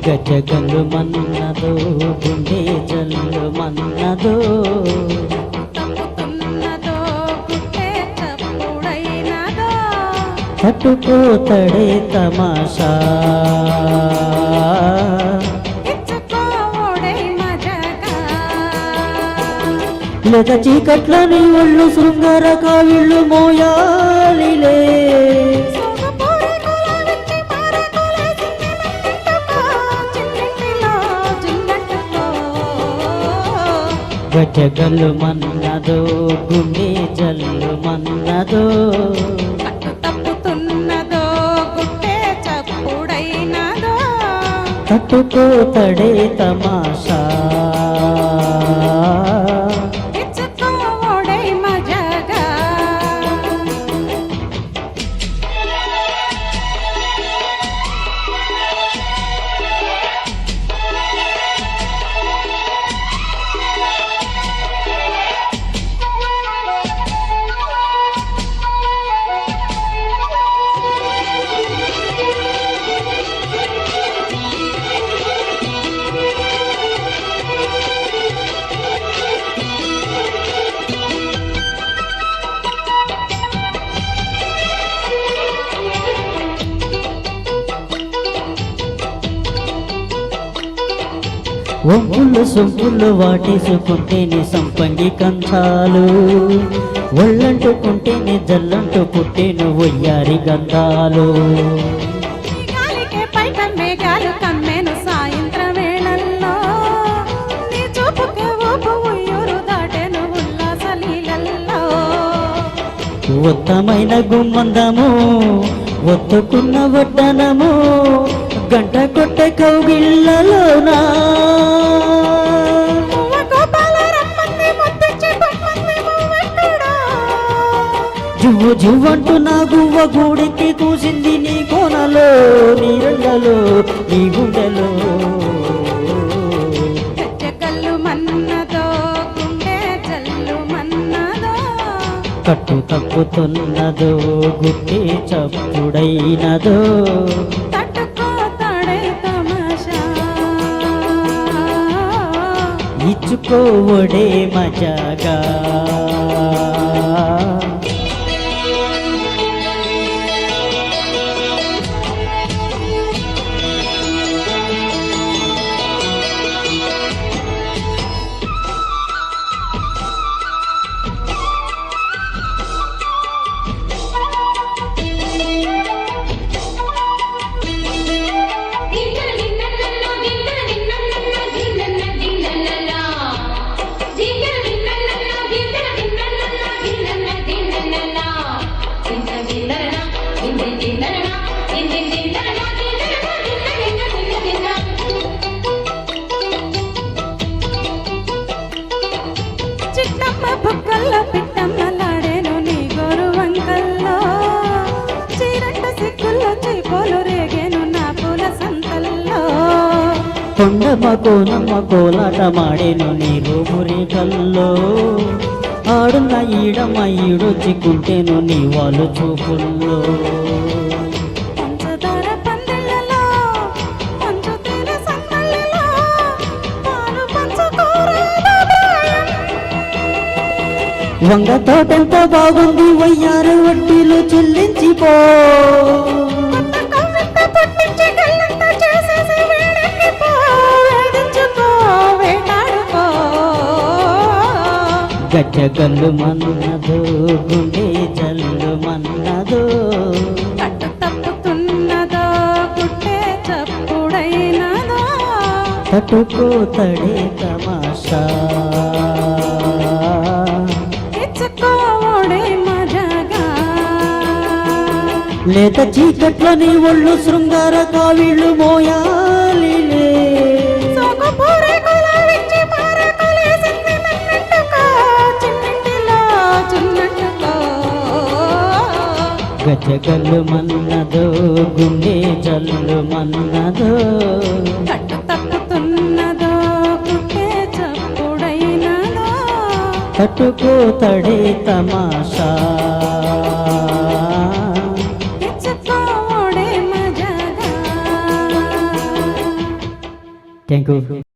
గజగలు మన్నదో గుండె జల్లు మన్నదో తప్పుతున్నదో గుట్టే చప్పుడైనదో తట్టుకోతడే తమాషా ఇచ్చుకోవడే మజాగా లేత చీకట్లని ఒళ్ళు శృంగార కావిళ్ళు మోయాలిలే సోగపూరి కులవిచ్చి మారే కులేసింది నన్నింటుకో చిన్నింటిలో జిన్నట్టుకో గజగలు మన్నదో గుండె జల్లు మన్నదో కట్టు తప్పుతున్నదో గుట్టే చప్పుడైనదో తట్టుకోతడే తమాషా ఇచ్చుకోవడే మజాగా ఒంపులు సొంపులు వాటేసుకుంటేనే సంపంగి కంచాలు ఒళ్ళంటుకుంటేనే జల్లంటూ పుట్టేను వయ్యారి గంధాలు ఈ గాలికే పైట మేఘాలు కమ్మేను సాయంత్రం వేళల్లో నీ చూపుకే ఊపు ఉయ్యూరు దాటెను ఉల్లాస లీలల్లో ఉత్తమైన గుమ్మందము ఒత్తుకున్న వడ్డనము గంట కొట్టే కౌగిళ్ళలోనా పువ్వ గోపాల రమ్మంది ముద్దిచ్చి పమ్మంది నువ్వెక్కడా జువ్వు జువ్వంటూ నా గువ్వ గూడెక్కి కూసింది నీ కోనలో నీ రెండలో నీ గుండెలో గజ్జగల్లు మన్నదో గుండె జల్లు మన్నదో కట్టు తప్పుతున్నదో గుట్టి చప్పుడైనదో తట్టుకోతాడే తమాషా ఇచ్చుకోవడే మజాగా చిట్టమ్మ బుక్కల్లో పిట్టమ్మలాడేను నీ గోరు వంకల్లో చీరంట సిక్కుల్లో చీపోలు రేగేను నా పూల సంతల్లో కొండమ్మ కోనమ్మ కోలాట మాడేను నీ రూపురి కల్లో ఆడున్న ఈడమ్మ ఈడొచ్చికుంటేను నీ వాళ్ళు చూపుల్లో పంచదార పందిళ్ళలో పంచు తేనె సన్నళ్ళలో పాలు పంచుకోరాదు ప్రాయం. వంగ తోటెంత బాగుంది వయ్యారు వడ్డీలు చెల్లించిపో కొత్త కవ్వింత పుట్టించి గల్లంత చేసేసి వేడెక్కిపో వేధించుకో వేటాడుకో గజ్జగల్లు మన్నదో గుండె జల్లు మన్నదో కట్టు తప్పుతున్నదో గుట్టే చప్పుడైనదో తట్టుకోతడే తమాషా ఇచ్చుకోవడే మజాగా లేత చీకట్లని ఒళ్ళు శృంగార కావిళ్ళు మోయాలిలే సోగపూరి కులవిచ్చి మారే కులేసింది నన్నింటుకో చిన్నింటిలో చిన్నట్టుకో గజగల్లు మన్నదో గుండె జల్లు మన్నదో కట్టు తప్పుతున్నదో గుట్టే చప్పుడైనదో తట్టుకోతడే తమాషా ఇచ్చుకోవడే మజాగా థ్యాంక్ యూ